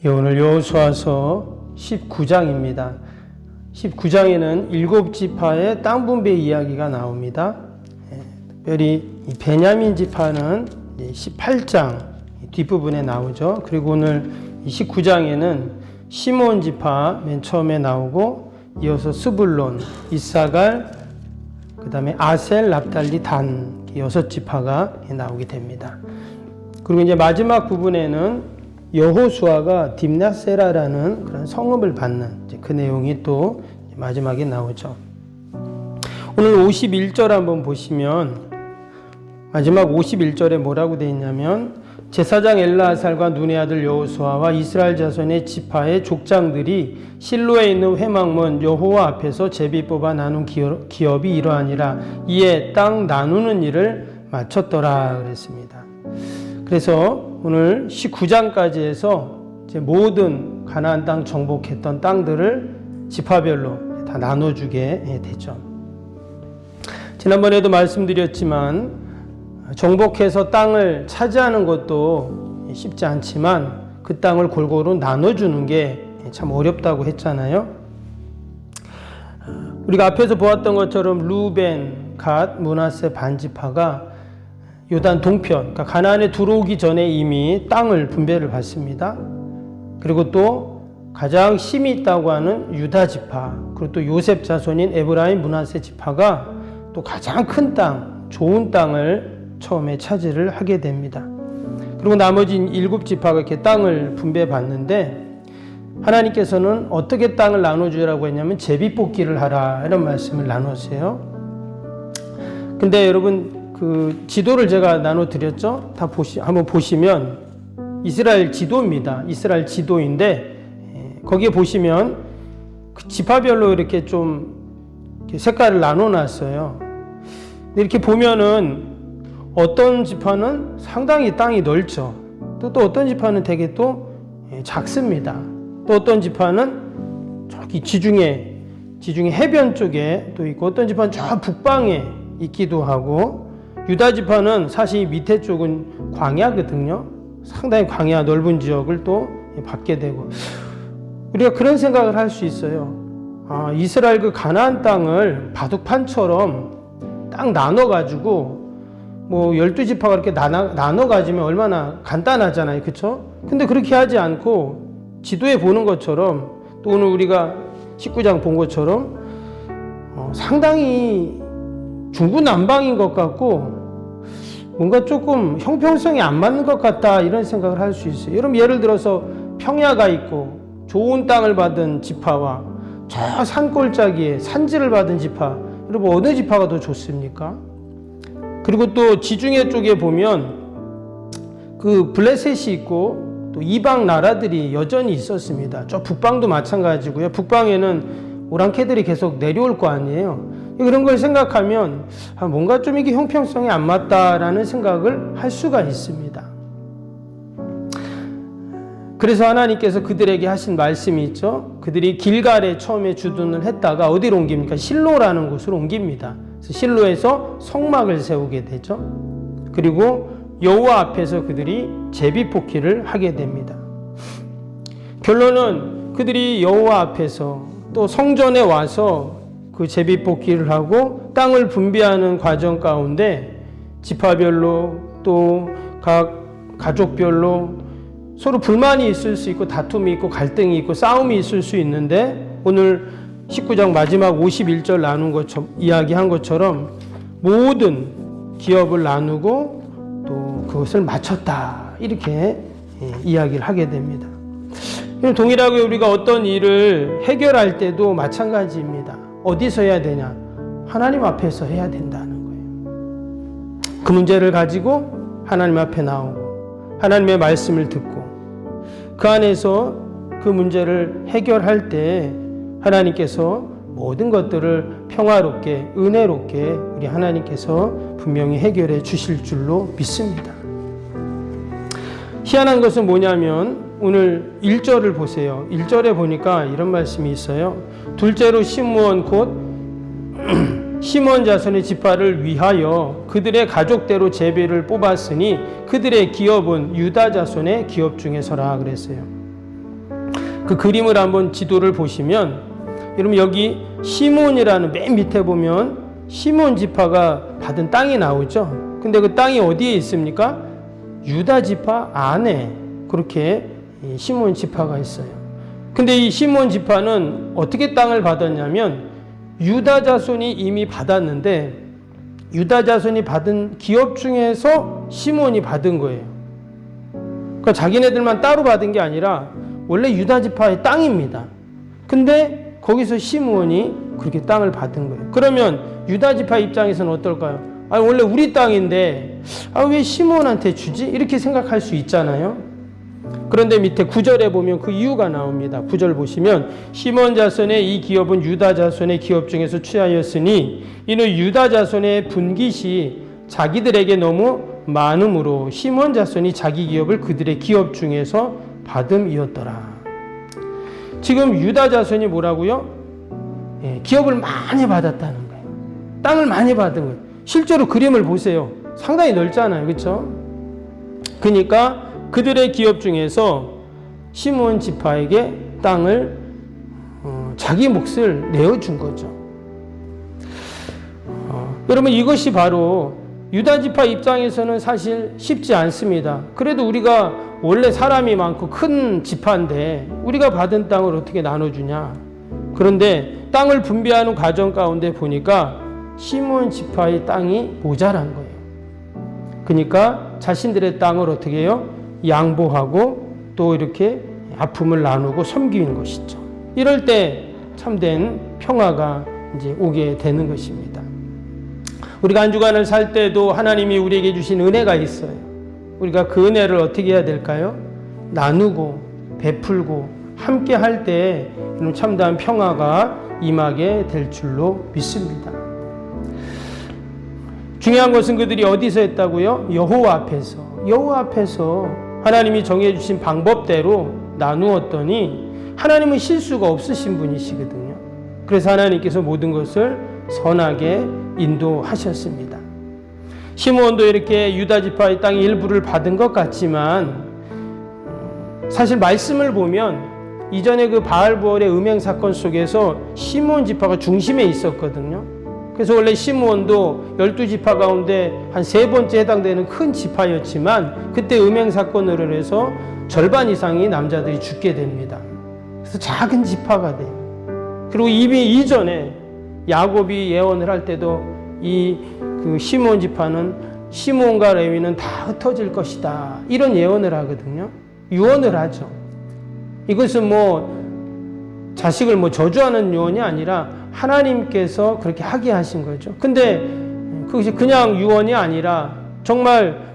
오늘 여호수아서 19장입니다. 19장에는 7지파의 땅 분배 이야기가 나옵니다. 특별히 이 베냐민 지파는 18장 뒷부분에 나오죠. 그리고 오늘 19장에는 시몬 지파 맨 처음에 나오고 이어서 스불론, 이사갈, 그 다음에 아셀, 납달리, 단 6지파가 나오게 됩니다. 그리고 이제 마지막 부분에는 여호수아가 딥나세라라는 그런 성읍을 받는 그 내용이 또 마지막에 나오죠. 오늘 51절 한번 보시면 마지막 51절에 뭐라고 되어 있냐면 제사장 엘르아살과 눈의 아들 여호수아와 이스라엘 자손의 지파의 족장들이 실로에 있는 회막문 여호와 앞에서 제비 뽑아 나눈 기업이 이러하니라. 이에 땅 나누는 일을 마쳤더라 그랬습니다. 그래서 오늘 19장까지 해서 이제 모든 가나안 땅 정복했던 땅들을 지파별로 다 나눠주게 되죠. 지난번에도 말씀드렸지만 정복해서 땅을 차지하는 것도 쉽지 않지만 그 땅을 골고루 나눠주는 게 참 어렵다고 했잖아요. 우리가 앞에서 보았던 것처럼 루벤, 갓, 므낫세 반지파가 요단 동편, 그러니까 가나안에 들어오기 전에 이미 땅을 분배를 받습니다. 그리고 또 가장 힘이 있다고 하는 유다 지파, 그리고 또 요셉 자손인 에브라임, 므낫세 지파가 또 가장 큰 땅, 좋은 땅을 처음에 차지를 하게 됩니다. 그리고 나머지 7지파가 이렇게 땅을 분배받는데 하나님께서는 어떻게 땅을 나눠주라고 했냐면 제비뽑기를 하라 이런 말씀을 나눴어요. 근데 여러분 그 지도를 제가 나눠드렸죠? 한번 보시면 이스라엘 지도입니다. 이스라엘 지도인데 거기에 보시면 그 지파별로 이렇게 좀 색깔을 나눠놨어요. 이렇게 보면은 어떤 지파는 상당히 땅이 넓죠. 또 어떤 지파는 되게 또 작습니다. 또 어떤 지파는 저기 지중해 해변 쪽에 또 있고 어떤 지파는 저 북방에 있기도 하고 유다 지파는 사실 밑에 쪽은 광야거든요. 상당히 광야 넓은 지역을 또 받게 되고 우리가 그런 생각을 할 수 있어요. 이스라엘 그 가나안 땅을 바둑판처럼 딱 나눠가지고 뭐 12지파가 이렇게 나눠가지면 얼마나 간단하잖아요. 그쵸? 근데 그렇게 하지 않고 지도에 보는 것처럼 또 오늘 우리가 19장 본 것처럼 상당히 중구난방인 것 같고 뭔가 조금 형평성이 안 맞는 것 같다 이런 생각을 할 수 있어요. 여러분 예를 들어서 평야가 있고 좋은 땅을 받은 지파와 저 산골짜기에 산지를 받은 지파, 여러분 어느 지파가 더 좋습니까? 그리고 또 지중해 쪽에 보면 그 블레셋이 있고 또 이방 나라들이 여전히 있었습니다. 저 북방도 마찬가지고요. 북방에는 오랑캐들이 계속 내려올 거 아니에요. 그런 걸 생각하면 뭔가 좀 이게 형평성이 안 맞다라는 생각을 할 수가 있습니다. 그래서 하나님께서 그들에게 하신 말씀이 있죠. 그들이 길갈에 처음에 주둔을 했다가 어디로 옮깁니까? 실로라는 곳으로 옮깁니다. 그래서 실로에서 성막을 세우게 되죠. 그리고 여호와 앞에서 그들이 제비뽑기를 하게 됩니다. 결론은 그들이 여호와 앞에서 또 성전에 와서 그 제비뽑기를 하고 땅을 분배하는 과정 가운데 지파별로 또 각 가족별로 서로 불만이 있을 수 있고 다툼이 있고 갈등이 있고 싸움이 있을 수 있는데 오늘 19장 마지막 51절 나눈 것처럼 이야기한 것처럼 모든 기업을 나누고 또 그것을 마쳤다 이렇게 이야기를 하게 됩니다. 동일하게 우리가 어떤 일을 해결할 때도 마찬가지입니다. 어디서 해야 되냐? 하나님 앞에서 해야 된다는 거예요. 그 문제를 가지고 하나님 앞에 나오고 하나님의 말씀을 듣고 그 안에서 그 문제를 해결할 때 하나님께서 모든 것들을 평화롭게 은혜롭게 우리 하나님께서 분명히 해결해 주실 줄로 믿습니다. 희한한 것은 뭐냐면 오늘 1절을 보세요. 1절에 보니까 이런 말씀이 있어요. 둘째로 시므온 곧 시므온 자손의 지파를 위하여 그들의 가족대로 제비를 뽑았으니 그들의 기업은 유다 자손의 기업 중에서라 그랬어요. 그 그림을 한번 지도를 보시면 여러분 여기 시몬이라는 맨 밑에 보면 시몬 지파가 받은 땅이 나오죠. 근데 그 땅이 어디에 있습니까? 유다 지파 안에 그렇게 시몬 지파가 있어요. 근데 이 시몬 지파는 어떻게 땅을 받았냐면 유다 자손이 이미 받았는데 유다 자손이 받은 기업 중에서 시몬이 받은 거예요. 그러니까 자기네들만 따로 받은 게 아니라 원래 유다 지파의 땅입니다. 근데 거기서 시므온이 그렇게 땅을 받은 거예요. 그러면 유다 지파 입장에서는 어떨까요? 원래 우리 땅인데 왜 시므온한테 주지? 이렇게 생각할 수 있잖아요. 그런데 밑에 9절에 보면 그 이유가 나옵니다. 9절 보시면 시몬 자손의 이 기업은 유다 자손의 기업 중에서 취하였으니 이는 유다 자손의 분깃이 자기들에게 너무 많음으로 시몬 자손이 자기 기업을 그들의 기업 중에서 받음이었더라. 지금 유다 자손이 뭐라고요? 기업을 많이 받았다는 거예요. 땅을 많이 받은 거예요. 실제로 그림을 보세요. 상당히 넓잖아요. 그렇죠? 그러니까 그들의 기업 중에서 시므온 지파에게 땅을 자기 몫을 내어준 거죠. 여러분 이것이 바로 유다 지파 입장에서는 사실 쉽지 않습니다. 그래도 우리가 원래 사람이 많고 큰 지파인데 우리가 받은 땅을 어떻게 나눠주냐. 그런데 땅을 분배하는 과정 가운데 보니까 시므온 지파의 땅이 모자란 거예요. 그러니까 자신들의 땅을 어떻게 해요? 양보하고 또 이렇게 아픔을 나누고 섬기는 것이죠. 이럴 때 참된 평화가 이제 오게 되는 것입니다. 우리가 한 주간을 살 때도 하나님이 우리에게 주신 은혜가 있어요. 우리가 그 은혜를 어떻게 해야 될까요? 나누고 베풀고 함께 할 때 참다운 평화가 임하게 될 줄로 믿습니다. 중요한 것은 그들이 어디서 했다고요? 여호와 앞에서. 여호와 앞에서 하나님이 정해주신 방법대로 나누었더니 하나님은 실수가 없으신 분이시거든요. 그래서 하나님께서 모든 것을 선하게 인도하셨습니다. 시므온도 이렇게 유다 지파의 땅의 일부를 받은 것 같지만 사실 말씀을 보면 이전에 그 바알부올의 음행 사건 속에서 시므온 지파가 중심에 있었거든요. 그래서 원래 시므온도 12지파 가운데 한 3번째 해당되는 큰 지파였지만 그때 음행 사건으로 해서 절반 이상의 남자들이 죽게 됩니다. 그래서 작은 지파가 돼요. 그리고 이미 이전에 야곱이 예언을 할 때도 그 시므온 지파는 시므온과 레위는 다 흩어질 것이다. 이런 예언을 하거든요. 유언을 하죠. 이것은 자식을 저주하는 유언이 아니라 하나님께서 그렇게 하게 하신 거죠. 근데 그것이 그냥 유언이 아니라 정말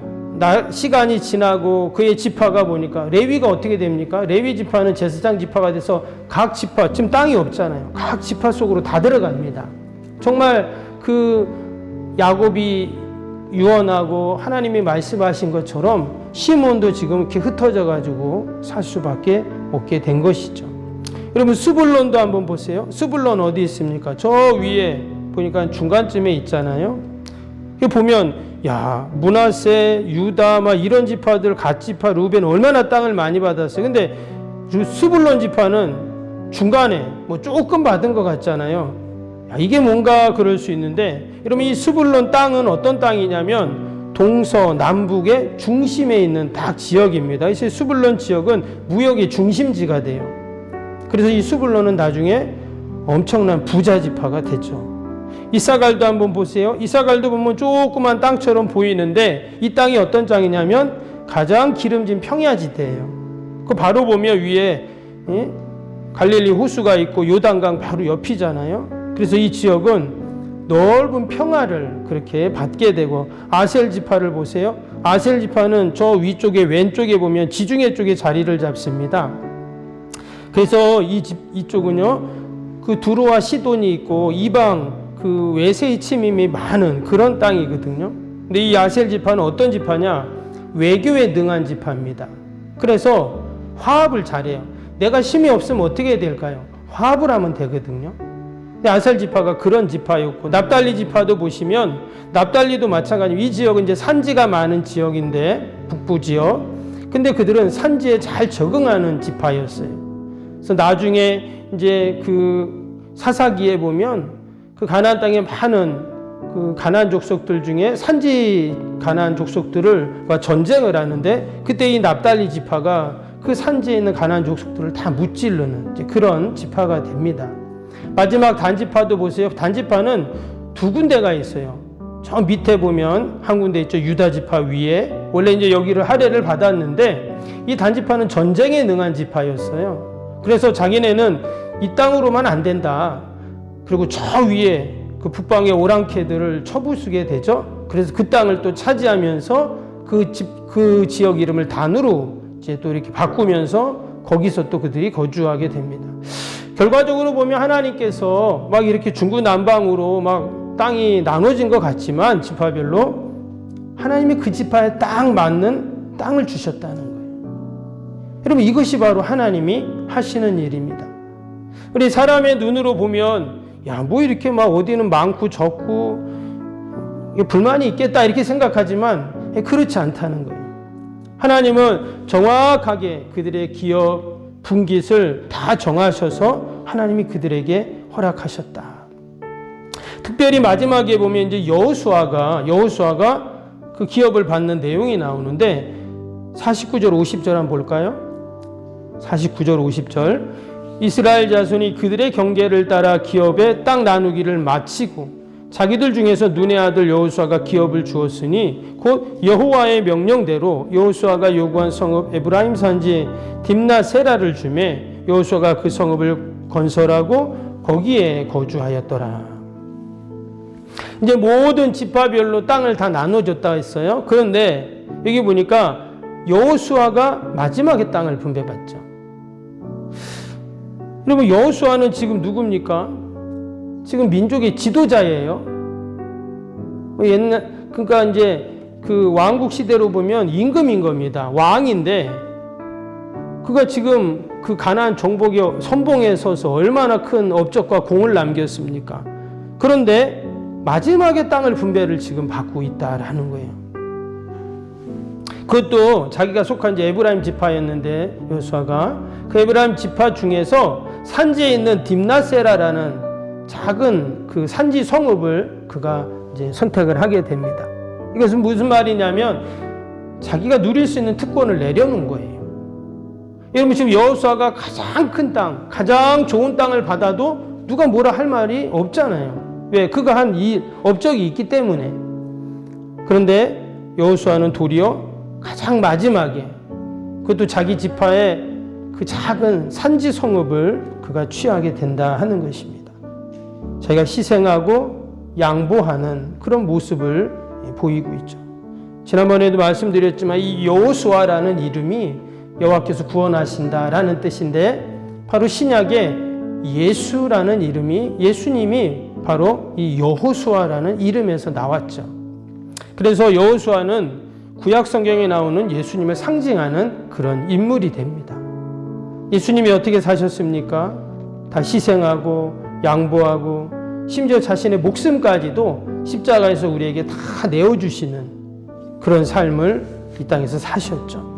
시간이 지나고 그의 지파가 보니까 레위가 어떻게 됩니까? 레위 지파는 제사장 지파가 돼서 각 지파, 지금 땅이 없잖아요. 각 지파 속으로 다 들어갑니다. 정말 그 야곱이 유언하고 하나님이 말씀하신 것처럼 시몬도 지금 이렇게 흩어져 가지고 살 수밖에 없게 된 것이죠. 여러분 스불론도 한번 보세요. 스불론 어디 있습니까? 저 위에 보니까 중간쯤에 있잖아요. 보면 므낫세, 유다 이런 지파들 갓지파, 루벤 얼마나 땅을 많이 받았어요. 근데 스불론 지파는 중간에 조금 받은 것 같잖아요. 이게 뭔가 그럴 수 있는데 여러분 이 스불론 땅은 어떤 땅이냐면 동서남북의 중심에 있는 딱 지역입니다. 이 스불론 지역은 무역의 중심지가 돼요. 그래서 이 스불론은 나중에 엄청난 부자 지파가 됐죠. 이사갈도 한번 보세요. 이사갈도 보면 조그만 땅처럼 보이는데 이 땅이 어떤 땅이냐면 가장 기름진 평야지대예요. 그 바로 보면 위에 갈릴리 호수가 있고 요단강 바로 옆이잖아요. 그래서 이 지역은 넓은 평화를 그렇게 받게 되고 아셀 지파를 보세요. 아셀 지파는 저 위쪽에 왼쪽에 보면 지중해 쪽에 자리를 잡습니다. 그래서 이쪽은요 그 두로와 시돈이 있고 이방 그 외세의 침임이 많은 그런 땅이거든요. 근데 이 아셀 지파는 어떤 지파냐? 외교에 능한 지파입니다. 그래서 화합을 잘해요. 내가 힘이 없으면 어떻게 될까요? 화합을 하면 되거든요. 근데 아셀 지파가 그런 지파였고 납달리 지파도 보시면 납달리도 마찬가지로 이 지역은 이제 산지가 많은 지역인데 북부 지역. 근데 그들은 산지에 잘 적응하는 지파였어요. 그래서 나중에 이제 그 사사기에 보면 그 가나안 땅에 많은 그 가나안 족속들 중에 산지 가나안 족속들과 전쟁을 하는데 그때 이 납달리 지파가 그 산지에 있는 가나안 족속들을 다 무찌르는 이제 그런 지파가 됩니다. 마지막 단지파도 보세요. 단지파는 두 군데가 있어요. 저 밑에 보면 한 군데 있죠. 유다 지파 위에. 원래 이제 여기를 할애를 받았는데 이 단지파는 전쟁에 능한 지파였어요. 그래서 자기네는 이 땅으로만 안 된다. 그리고 저 위에 그 북방의 오랑캐들을 쳐부수게 되죠. 그래서 그 땅을 또 차지하면서 그 지역 이름을 단으로 이제 또 이렇게 바꾸면서 거기서 또 그들이 거주하게 됩니다. 결과적으로 보면 하나님께서 막 이렇게 중구난방으로 막 땅이 나눠진 것 같지만 지파별로 하나님이 그 지파에 딱 맞는 땅을 주셨다는 거예요. 여러분 이것이 바로 하나님이 하시는 일입니다. 우리 사람의 눈으로 보면 야, 뭐 이렇게 막 어디는 많고 적고 불만이 있겠다 이렇게 생각하지만 그렇지 않다는 거예요. 하나님은 정확하게 그들의 기업, 분깃을 다 정하셔서 하나님이 그들에게 허락하셨다. 특별히 마지막에 보면 이제 여호수아가 그 기업을 받는 내용이 나오는데 49절 50절 한번 볼까요? 49절 50절 이스라엘 자손이 그들의 경계를 따라 기업의 땅 나누기를 마치고 자기들 중에서 눈의 아들 여호수아가 기업을 주었으니 곧 여호와의 명령대로 여호수아가 요구한 성읍 에브라임 산지 딥나세라를 주매 여호수아가 그 성읍을 건설하고 거기에 거주하였더라. 이제 모든 지파별로 땅을 다 나눠줬다 했어요. 그런데 여기 보니까 여호수아가 마지막에 땅을 분배받죠. 여러분 여호수아는 지금 누굽니까? 지금 민족의 지도자예요. 그러니까 이제 그 왕국 시대로 보면 임금인 겁니다. 왕인데 그가 지금 그 가나안 정복의 선봉에 서서 얼마나 큰 업적과 공을 남겼습니까? 그런데 마지막에 땅을 분배를 지금 받고 있다라는 거예요. 그것도 자기가 속한 이제 에브라임 지파였는데 여호수아가 그 에브라임 지파 중에서 산지에 있는 딥나세라라는 작은 그 산지 성읍을 그가 이제 선택을 하게 됩니다. 이것은 무슨 말이냐면 자기가 누릴 수 있는 특권을 내려놓은 거예요. 여러분 지금 여호수아가 가장 큰 땅, 가장 좋은 땅을 받아도 누가 뭐라 할 말이 없잖아요. 왜? 그가 한 이 업적이 있기 때문에. 그런데 여호수아는 도리어 가장 마지막에 그것도 자기 지파의 그 작은 산지 성읍을 그가 취하게 된다 하는 것입니다. 자기가 희생하고 양보하는 그런 모습을 보이고 있죠. 지난번에도 말씀드렸지만 이 여호수아라는 이름이 여호와께서 구원하신다라는 뜻인데 바로 신약에 예수라는 이름이 예수님이 바로 이 여호수아라는 이름에서 나왔죠. 그래서 여호수아는 구약 성경에 나오는 예수님을 상징하는 그런 인물이 됩니다. 예수님이 어떻게 사셨습니까? 다 희생하고 양보하고 심지어 자신의 목숨까지도 십자가에서 우리에게 다 내어주시는 그런 삶을 이 땅에서 사셨죠.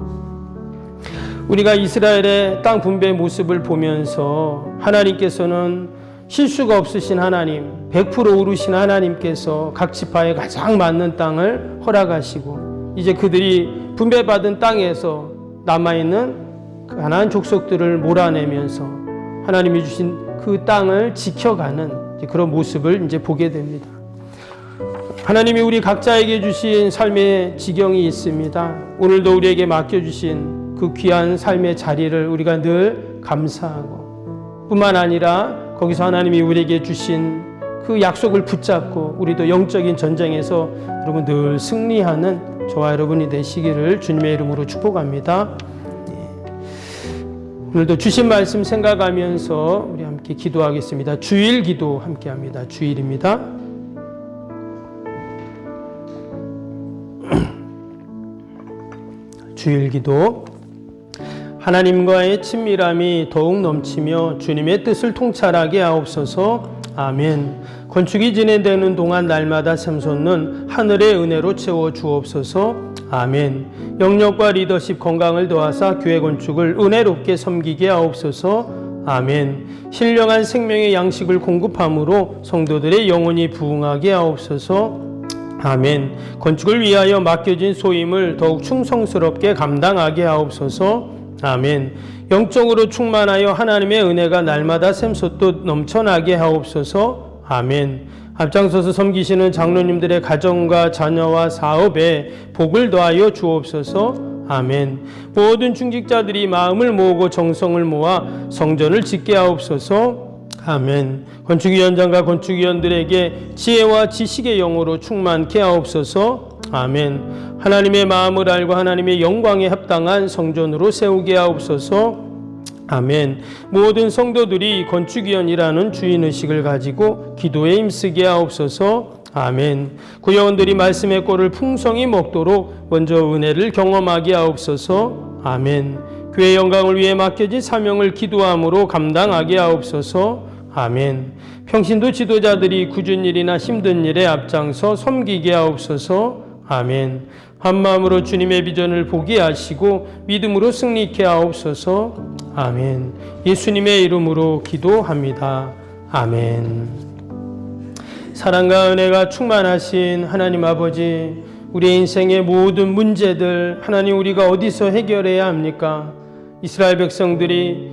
우리가 이스라엘의 땅 분배의 모습을 보면서 하나님께서는 실수가 없으신 하나님, 100% 오르신 하나님께서 각 지파에 가장 맞는 땅을 허락하시고 이제 그들이 분배받은 땅에서 남아있는 가나안 족속들을 몰아내면서 하나님이 주신 그 땅을 지켜가는 그런 모습을 이제 보게 됩니다. 하나님이 우리 각자에게 주신 삶의 지경이 있습니다. 오늘도 우리에게 맡겨주신 그 귀한 삶의 자리를 우리가 늘 감사하고 뿐만 아니라 거기서 하나님이 우리에게 주신 그 약속을 붙잡고 우리도 영적인 전쟁에서 여러분 늘 승리하는 저와 여러분이 되시기를 주님의 이름으로 축복합니다. 오늘도 주신 말씀 생각하면서 우리 함께 기도하겠습니다. 주일 기도 함께 합니다. 주일입니다. 주일 기도. 하나님과의 친밀함이 더욱 넘치며 주님의 뜻을 통찰하게 하옵소서. 아멘. 건축이 진행되는 동안 날마다 샘솟는 하늘의 은혜로 채워 주옵소서. 아멘. 영역과 리더십 건강을 더하사 교회 건축을 은혜롭게 섬기게 하옵소서. 아멘. 신령한 생명의 양식을 공급함으로 성도들의 영혼이 부흥하게 하옵소서. 아멘. 건축을 위하여 맡겨진 소임을 더욱 충성스럽게 감당하게 하옵소서. 아멘. 영적으로 충만하여 하나님의 은혜가 날마다 샘솟듯 넘쳐나게 하옵소서. 아멘. 앞장서서 섬기시는 장로님들의 가정과 자녀와 사업에 복을 더하여 주옵소서. 아멘. 모든 중직자들이 마음을 모으고 정성을 모아 성전을 짓게 하옵소서. 아멘. 건축위원장과 건축위원들에게 지혜와 지식의 영으로 충만케 하옵소서. 아멘. 하나님의 마음을 알고 하나님의 영광에 합당한 성전으로 세우게 하옵소서. 아멘. 모든 성도들이 건축위원이라는 주인의식을 가지고 기도에 힘쓰게 하옵소서. 아멘. 구역원들이 말씀의 꼴을 풍성히 먹도록 먼저 은혜를 경험하게 하옵소서. 아멘. 교회 영광을 위해 맡겨진 사명을 기도함으로 감당하게 하옵소서. 아멘. 평신도 지도자들이 굳은 일이나 힘든 일에 앞장서 섬기게 하옵소서. 아멘. 한마음으로 주님의 비전을 보게 하시고 믿음으로 승리케 하옵소서. 아멘. 예수님의 이름으로 기도합니다. 아멘. 사랑과 은혜가 충만하신 하나님 아버지, 우리의 인생의 모든 문제들 하나님 우리가 어디서 해결해야 합니까? 이스라엘 백성들이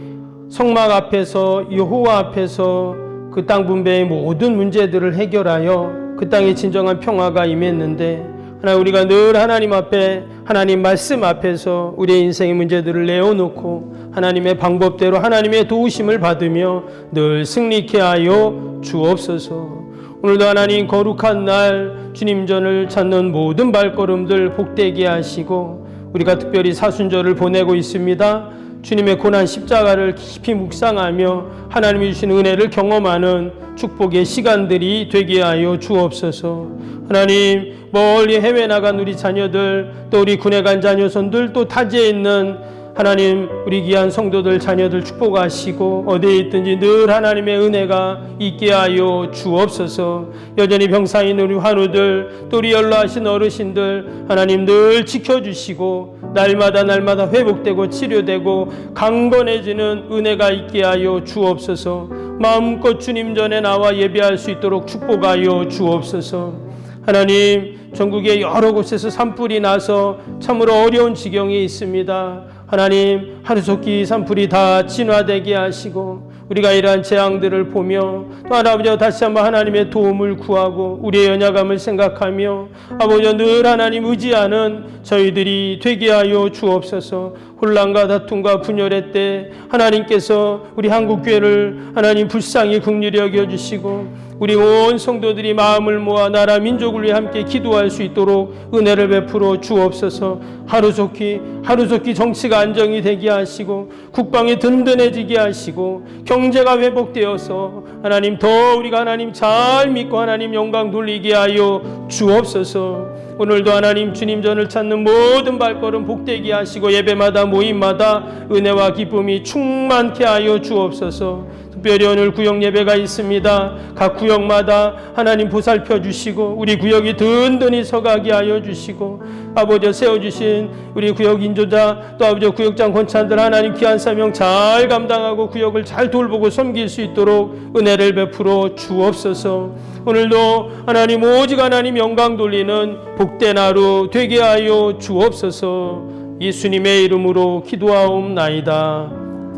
성막 앞에서 여호와 앞에서 그 땅 분배의 모든 문제들을 해결하여 그 땅에 진정한 평화가 임했는데, 하나님 우리가 늘 하나님 앞에 하나님 말씀 앞에서 우리의 인생의 문제들을 내어놓고 하나님의 방법대로 하나님의 도우심을 받으며 늘 승리케 하여 주옵소서. 오늘도 하나님 거룩한 날 주님 전을 찾는 모든 발걸음들 복되게 하시고, 우리가 특별히 사순절을 보내고 있습니다. 주님의 고난 십자가를 깊이 묵상하며 하나님이 주신 은혜를 경험하는 축복의 시간들이 되게 하여 주옵소서. 하나님, 멀리 해외 나간 우리 자녀들, 또 우리 군에 간 자녀손들, 또 타지에 있는 하나님 우리 귀한 성도들 자녀들 축복하시고 어디에 있든지 늘 하나님의 은혜가 있게 하여 주옵소서. 여전히 병상인 우리 환우들, 또 우리 연로하신 어르신들 하나님 늘 지켜주시고 날마다 회복되고 치료되고 강건해지는 은혜가 있게 하여 주옵소서. 마음껏 주님 전에 나와 예배할 수 있도록 축복하여 주옵소서. 하나님, 전국의 여러 곳에서 산불이 나서 참으로 어려운 지경에 있습니다. 하나님, 하루속히 산불이 다 진화되게 하시고 우리가 이러한 재앙들을 보며 또 아버지 다시 한번 하나님의 도움을 구하고 우리의 연약함을 생각하며 아버지 늘 하나님 의지하는 저희들이 되게 하여 주옵소서. 혼란과 다툼과 분열의 때 하나님께서 우리 한국교회를 하나님 불쌍히 긍휼히 여겨주시고 우리 온 성도들이 마음을 모아 나라 민족을 위해 함께 기도할 수 있도록 은혜를 베풀어 주옵소서. 하루속히 정치가 안정이 되게 하시고 국방이 든든해지게 하시고 경제가 회복되어서 하나님 더 우리가 하나님 잘 믿고 하나님 영광 돌리게 하여 주옵소서. 오늘도 하나님 주님 전을 찾는 모든 발걸음 복되게 하시고 예배마다 모임마다 은혜와 기쁨이 충만케 하여 주옵소서. 특별히 오늘 구역 예배가 있습니다. 각 구역마다 하나님 보살펴 주시고 우리 구역이 든든히 서가게 하여 주시고 아버지 세워주신 우리 구역 인도자 또 아버지 구역장 권찬들 하나님 귀한 사명 잘 감당하고 구역을 잘 돌보고 섬길 수 있도록 은혜를 베풀어 주옵소서. 오늘도 하나님 오직 하나님 영광 돌리는 복된 하루 되게 하여 주옵소서. 예수님의 이름으로 기도하옵나이다.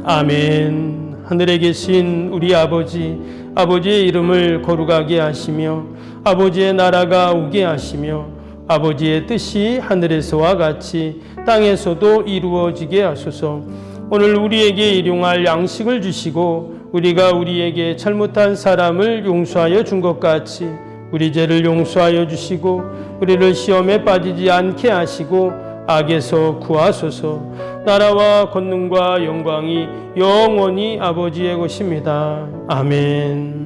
아멘. 하늘에 계신 우리 아버지의 이름을 거룩하게 하시며 아버지의 나라가 오게 하시며 아버지의 뜻이 하늘에서와 같이 땅에서도 이루어지게 하소서. 오늘 우리에게 일용할 양식을 주시고 우리가 우리에게 잘못한 사람을 용서하여 준 것 같이 우리 죄를 용서하여 주시고 우리를 시험에 빠지지 않게 하시고 악에서 구하소서. 나라와 권능과 영광이 영원히 아버지의 것입니다. 아멘.